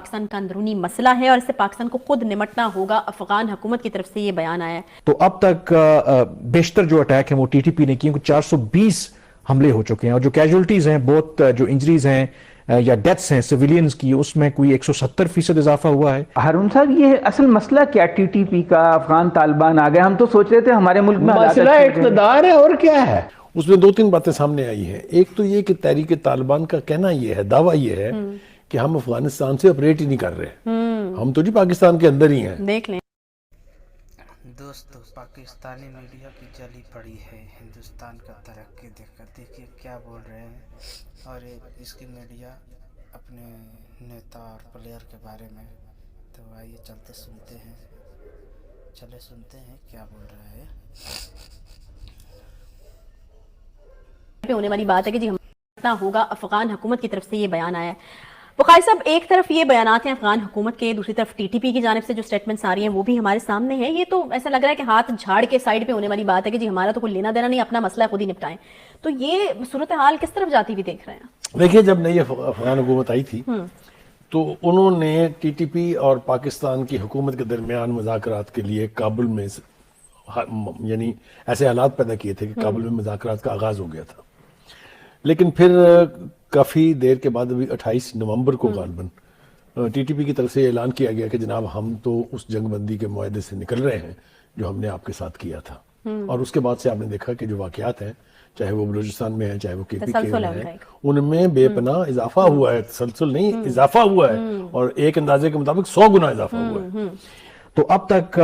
پاکستان کا اندرونی مسئلہ ہے اور اس سے پاکستان کو خود نمٹنا ہوگا، افغان حکومت کی طرف سے یہ بیان آیا ہے۔ تو اب تک بیشتر جو اٹیک ہیں وہ ٹی ٹی پی نے کیے، 420 حملے ہو چکے ہیں، اور جو کیجولٹیز ہیں، بہت جو انجریز ہیں یا ڈیتھس ہیں سویلینز کی، اس میں کوئی 170% اضافہ ہوا ہے۔ ہارون صاحب، یہ اصل مسئلہ کیا ٹی ٹی پی کا؟ افغان طالبان آ گئے، ہم تو سوچ رہے تھے ہمارے ملک میں مسئلہ اقتدار ہے اور کیا ہے؟ اس میں 2-3 باتیں سامنے آئی ہیں۔ ایک تو یہ کہ تحریک طالبان کا کہنا یہ ہے، دعویٰ یہ ہے کہ ہم افغانستان سے آپریٹ ہی نہیں کر رہے، ہم تو جی پاکستان کے اندر ہی ہیں۔ دیکھ لیں دوستو، پاکستانی میڈیا کی جلی پڑی ہے ہندوستان کا ترقی دیکھ کر، دیکھیے کیا بول رہے ہیں، اور اس کی میڈیا اپنے نیتا اور پلیئر کے بارے میں۔ تو آئیے چلتے سنتے ہیں کیا بول رہا ہے۔ پہ ہونے والی بات ہے کہ جی ہم نمٹنا ہوگا، افغان حکومت کی طرف سے یہ بیان آیا ہے۔ بخاری صاحب، ایک طرف یہ بیانات ہیں افغان حکومت کے، دوسری طرف ٹی ٹی پی کی جانب سے جو سٹیٹمنٹس آ رہی ہیں وہ بھی ہمارے سامنے ہیں۔ یہ تو ایسا لگ رہا ہے کہ ہاتھ جھاڑ کے سائیڈ پہ ہونے والی بات ہے کہ جی ہمارا تو کوئی لینا دینا نہیں، اپنا مسئلہ خود ہی نپٹائیں۔ تو یہ صورتحال کس طرف جاتی ہوئی دیکھ رہے ہیں؟ دیکھیے، جب نئی افغان حکومت آئی تھی تو انہوں نے ٹی ٹی پی اور پاکستان کی حکومت کے درمیان مذاکرات کے لیے کابل میں یعنی ایسے حالات پیدا کیے تھے کہ کابل میں مذاکرات کا آغاز ہو گیا تھا، لیکن پھر کافی دیر کے بعد ابھی 28 نومبر کو غالباً ٹی ٹی پی کی طرف سے یہ اعلان کیا گیا کہ جناب ہم تو اس جنگ بندی کے معاہدے سے نکل رہے ہیں جو ہم نے آپ کے ساتھ کیا تھا۔ اور اس کے بعد سے آپ نے دیکھا کہ جو واقعات ہیں، چاہے وہ بلوچستان میں ہیں، چاہے وہ کے پی کے میں ہیں، ان میں بے پناہ اضافہ ہوا ہے، تسلسل نہیں، اضافہ ہوا ہے، اور ایک اندازے کے مطابق 100 گنا اضافہ ہوا ہے۔ تو اب تک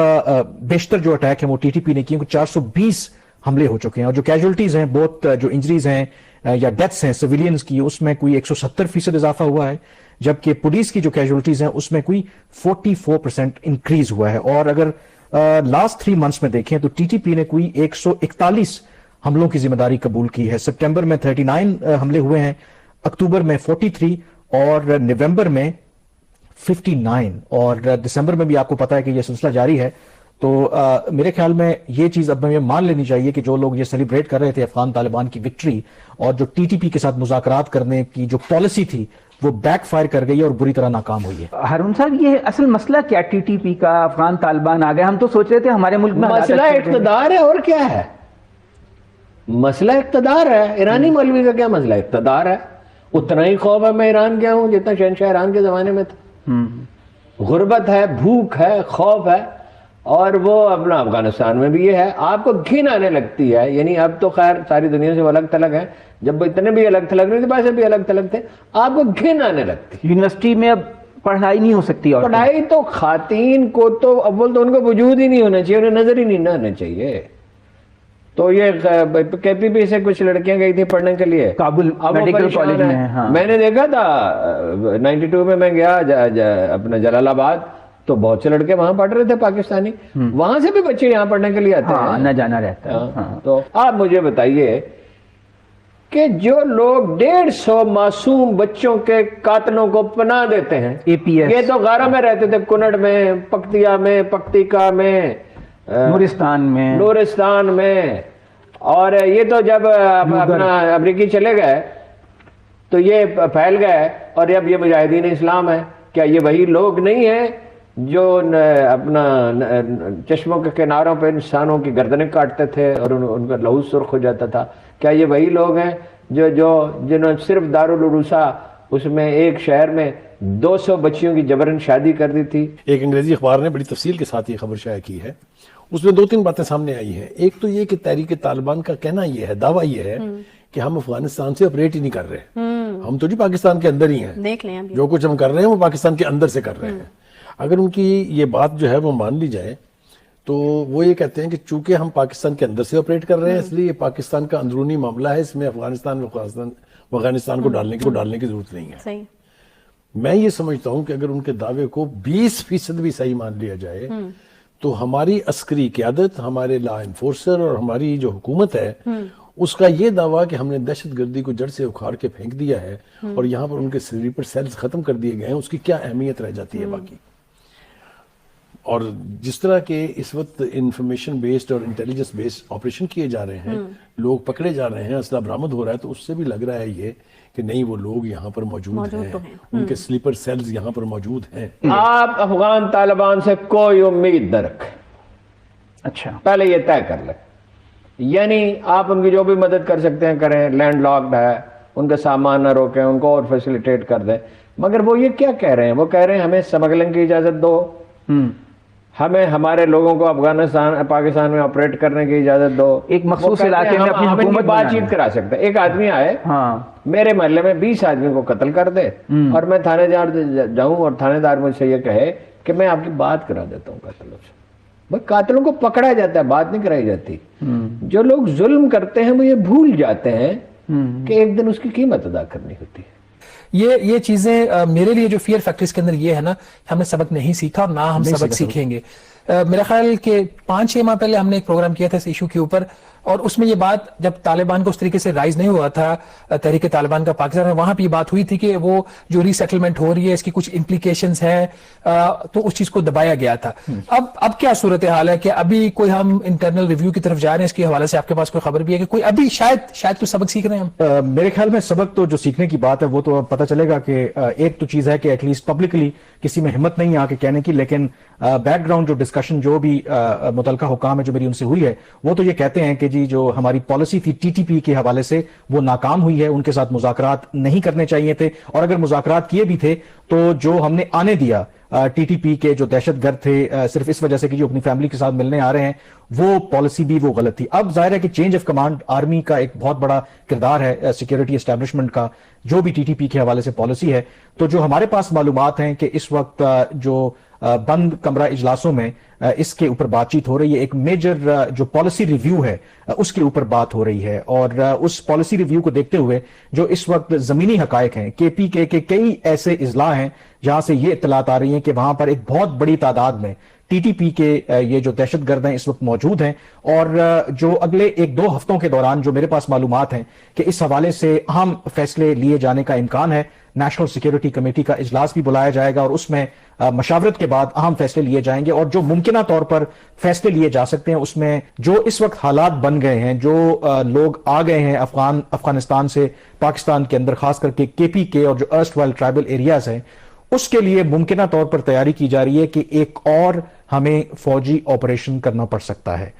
بیشتر جو اٹیک ہیں وہ ٹی ٹی پی نے کیے، 420 حملے ہو چکے ہیں، اور جو کیجولٹیز ہیں، بہت جو انجریز ہیں یا ڈیتھس ہیں سویلینز کی، اس میں کوئی 170% اضافہ ہوا ہے، جبکہ پولیس کی جو کیجولٹیز ہیں اس میں کوئی 44% انکریز ہوا ہے۔ اور اگر لاسٹ 3 منتھس میں دیکھیں تو ٹی ٹی پی نے کوئی 141 حملوں کی ذمہ داری قبول کی ہے۔ سپٹمبر میں 39 حملے ہوئے ہیں، اکتوبر میں 43 اور نومبر میں 59، اور دسمبر میں بھی آپ کو پتا ہے کہ یہ سلسلہ جاری ہے۔ تو میرے خیال میں یہ چیز اب ہمیں مان لینی چاہیے کہ جو لوگ یہ سیلیبریٹ کر رہے تھے افغان طالبان کی وکٹری، اور جو ٹی ٹی پی کے ساتھ مذاکرات کرنے کی جو پالیسی تھی وہ بیک فائر کر گئی اور بری طرح ناکام ہوئی ہے۔ ہارون صاحب، یہ اصل مسئلہ کیا ٹی ٹی پی کا؟ افغان طالبان آ گئے، ہم تو سوچ رہے تھے ہمارے ملک میں مسئلہ اقتدار ہے اور کیا ہے؟ مسئلہ اقتدار ہے۔ ایرانی مولوی کا کیا مسئلہ اقتدار ہے؟ اتنا ہی خوف ہے میں ایران گیا ہوں جتنا شہنشاہ ایران کے زمانے میں تھا۔ غربت ہے، بھوک ہے، خوف ہے، اور وہ اپنا افغانستان میں بھی یہ ہے۔ آپ کو گھن آنے لگتی ہے، یعنی اب تو خیر ساری دنیا سے وہ الگ تھلگ ہیں، جب وہ اتنے بھی الگ تھلگ نہیں تھے، ویسے بھی الگ تھلگ تھے، آپ کو گھن آنے لگتی۔ یونیورسٹی میں اب پڑھائی نہیں ہو سکتی، اور پڑھائی تو خواتین کو تو اول تو ان کو وجود ہی نہیں ہونا چاہیے، انہیں نظر ہی نہیں آنا چاہیے۔ تو یہ کے پی پی سے کچھ لڑکیاں گئی تھی پڑھنے کے لیے کابل میڈیکل کالج میں۔ میں نے دیکھا تھا 92 میں گیا اپنا جلال آباد، تو بہت سے لڑکے وہاں پڑھ رہے تھے پاکستانی، وہاں سے بھی بچے یہاں پڑھنے کے لیے آتے ہیں، آنا جانا رہتا ہے۔ تو آپ مجھے بتائیے کہ جو لوگ 150 معصوم بچوں کے قاتلوں کو پناہ دیتے ہیں، یہ تو غارہ میں رہتے تھے، کنڑ میں، پکتیا میں، پکتیکا میں، نورستان میں، اور یہ تو جب اپنا امریکی چلے گئے تو یہ پھیل گئے، اور اب یہ مجاہدین اسلام ہے۔ کیا یہ وہی لوگ نہیں ہیں جو اپنا چشموں کے کناروں پہ انسانوں کی گردنیں کاٹتے تھے اور ان کا لہو سرخ ہو جاتا تھا؟ کیا یہ وہی لوگ ہیں جنہوں نے صرف دارالعروسہ اس میں ایک شہر میں 200 بچیوں کی جبرن شادی کر دی تھی؟ ایک انگریزی اخبار نے بڑی تفصیل کے ساتھ یہ خبر شائع کی ہے، اس میں 2-3 باتیں سامنے آئی ہیں۔ ایک تو یہ کہ تحریک طالبان کا کہنا یہ ہے، دعویٰ یہ ہے کہ ہم افغانستان سے آپریٹ ہی نہیں کر رہے، ہم تو جی پاکستان کے اندر ہی ہیں، دیکھ لیں جو کچھ ہم کر رہے ہیں وہ پاکستان کے اندر سے کر رہے ہیں۔ اگر ان کی یہ بات جو ہے وہ مان لی جائے تو وہ یہ کہتے ہیں کہ چونکہ ہم پاکستان کے اندر سے آپریٹ کر رہے ہیں، اس لیے یہ پاکستان کا اندرونی معاملہ ہے، اس میں افغانستان کو ڈالنے کی ضرورت نہیں ہے۔ صحیح۔ میں یہ سمجھتا ہوں کہ اگر ان کے دعوے کو 20% بھی صحیح مان لیا جائے تو ہماری عسکری قیادت، ہمارے لا انفورسر اور ہماری جو حکومت ہے، اس کا یہ دعویٰ کہ ہم نے دہشت گردی کو جڑ سے اکھاڑ کے پھینک دیا ہے اور یہاں پر ان کے سلیپر سیلز ختم کر دیے گئے ہیں، اس کی کیا اہمیت رہ جاتی ہے باقی؟ اور جس طرح کے اس وقت انفارمیشن بیسڈ اور انٹیلیجنس بیسڈ آپریشن کیے جا رہے ہیں، لوگ پکڑے جا رہے ہیں، اسلحہ برآمد ہو رہا ہے، تو اس سے بھی لگ رہا ہے یہ کہ نہیں وہ لوگ یہاں پر موجود ہیں، ان کے سلیپر سیلز یہاں پر موجود ہیں۔ آپ افغان طالبان سے کوئی امید نہ رکھیں، اچھا، پہلے یہ طے کر لیں، یعنی آپ ان کی جو بھی مدد کر سکتے ہیں کریں، لینڈ لاکڈ ہے، ان کا سامان نہ روکیں، ان کو اور فیسیلیٹیٹ کر دیں۔ مگر وہ یہ کیا کہہ رہے ہیں؟ وہ کہہ رہے ہیں ہمیں سمگلنگ کی اجازت دو، ہمیں ہمارے لوگوں کو پاکستان میں آپریٹ کرنے کی اجازت دو، ایک مخصوص علاقے میں اپنی ہم ان کی حکومت بات بنانا چیت کرا سکتے ہیں۔ ایک آدمی آئے ہاں، میرے محلے میں 20 آدمی کو قتل کر دے اور میں تھانے جاؤں اور تھانے دار مجھ سے یہ کہے کہ میں آپ کی بات کرا دیتا ہوں قاتلوں سے۔ بھائی قاتلوں کو پکڑا جاتا ہے، بات نہیں کرائی جاتی۔ جو لوگ ظلم کرتے ہیں وہ یہ بھول جاتے ہیں کہ ایک دن اس کی قیمت ادا کرنی ہوتی ہے۔ یہ چیزیں میرے لیے جو فیئر فیکٹرز کے اندر یہ ہے نا، ہم نے سبق نہیں سیکھا اور نہ ہم سبق سیکھیں گے۔ میرا خیال کہ 5-6 ماہ پہلے ہم نے ایک پروگرام کیا تھا اس ایشو کے اوپر، اور اس میں یہ بات جب طالبان کو اس طریقے سے رائز نہیں ہوا تھا، تحریک طالبان کا پاکستان میں، وہاں پہ یہ بات ہوئی تھی کہ وہ جو ری سیٹلمنٹ ہو رہی ہے اس کی کچھ امپلیکیشنز ہیں، تو اس چیز کو دبایا گیا تھا۔ اب کیا صورتحال ہے کہ ابھی کوئی ہم انٹرنل ریویو کی طرف جا رہے ہیں؟ اس کے حوالے سے آپ کے پاس کوئی خبر بھی ہے کہ کوئی ابھی شاید کوئی سبق سیکھ رہے ہیں ہم؟ میرے خیال میں سبق تو جو سیکھنے کی بات ہے وہ تو پتہ چلے گا کہ ایک تو چیز ہے کہ ایٹ لیسٹ پبلکلی کسی میں ہمت نہیں آ کے کہنے کی، لیکن بیک گراؤنڈ جو ڈسکشن جو بھی متعلقہ حکام ہے جو میری ان سے ہوئی ہے، وہ تو یہ کہتے ہیں کہ جی جو ہماری پالیسی تھی ٹی ٹی پی کے حوالے سے وہ ناکام ہوئی ہے، ان کے ساتھ مذاکرات نہیں کرنے چاہیے تھے، اور اگر مذاکرات کیے بھی تھے تو جو ہم نے آنے دیا ٹی ٹی پی کے جو دہشت گرد تھے صرف اس وجہ سے کہ جو اپنی فیملی کے ساتھ ملنے آ رہے ہیں، وہ پالیسی بھی وہ غلط تھی۔ اب ظاہر ہے کہ چینج آف کمانڈ آرمی کا ایک بہت بڑا کردار ہے سیکیورٹی اسٹیبلشمنٹ کا، جو بھی ٹی ٹی پی کے حوالے سے پالیسی ہے۔ تو جو ہمارے پاس معلومات ہیں کہ اس وقت جو بند کمرہ اجلاسوں میں اس کے اوپر بات چیت ہو رہی ہے، ایک میجر جو پالیسی ریویو ہے اس کے اوپر بات ہو رہی ہے، اور اس پالیسی ریویو کو دیکھتے ہوئے جو اس وقت زمینی حقائق ہیں، کے پی کے کئی ایسے اضلاع ہیں جہاں سے یہ اطلاعات آ رہی ہیں کہ وہاں پر ایک بہت بڑی تعداد میں ٹی ٹی پی کے یہ جو دہشت گرد ہیں اس وقت موجود ہیں، اور جو اگلے 1-2 ہفتوں کے دوران جو میرے پاس معلومات ہیں کہ اس حوالے سے اہم فیصلے لیے جانے کا امکان ہے۔ نیشنل سیکیورٹی کمیٹی کا اجلاس بھی بلایا جائے گا اور اس میں مشاورت کے بعد اہم فیصلے لیے جائیں گے، اور جو ممکنہ طور پر فیصلے لیے جا سکتے ہیں اس میں جو اس وقت حالات بن گئے ہیں، جو لوگ آ گئے ہیں افغانستان سے پاکستان کے اندر، خاص کر کے کے پی کے اور جو ارسٹ وائل ٹرائبل ایریاز ہیں، اس کے لیے ممکنہ طور پر تیاری کی جا رہی ہے کہ ایک اور ہمیں فوجی آپریشن کرنا پڑ سکتا ہے۔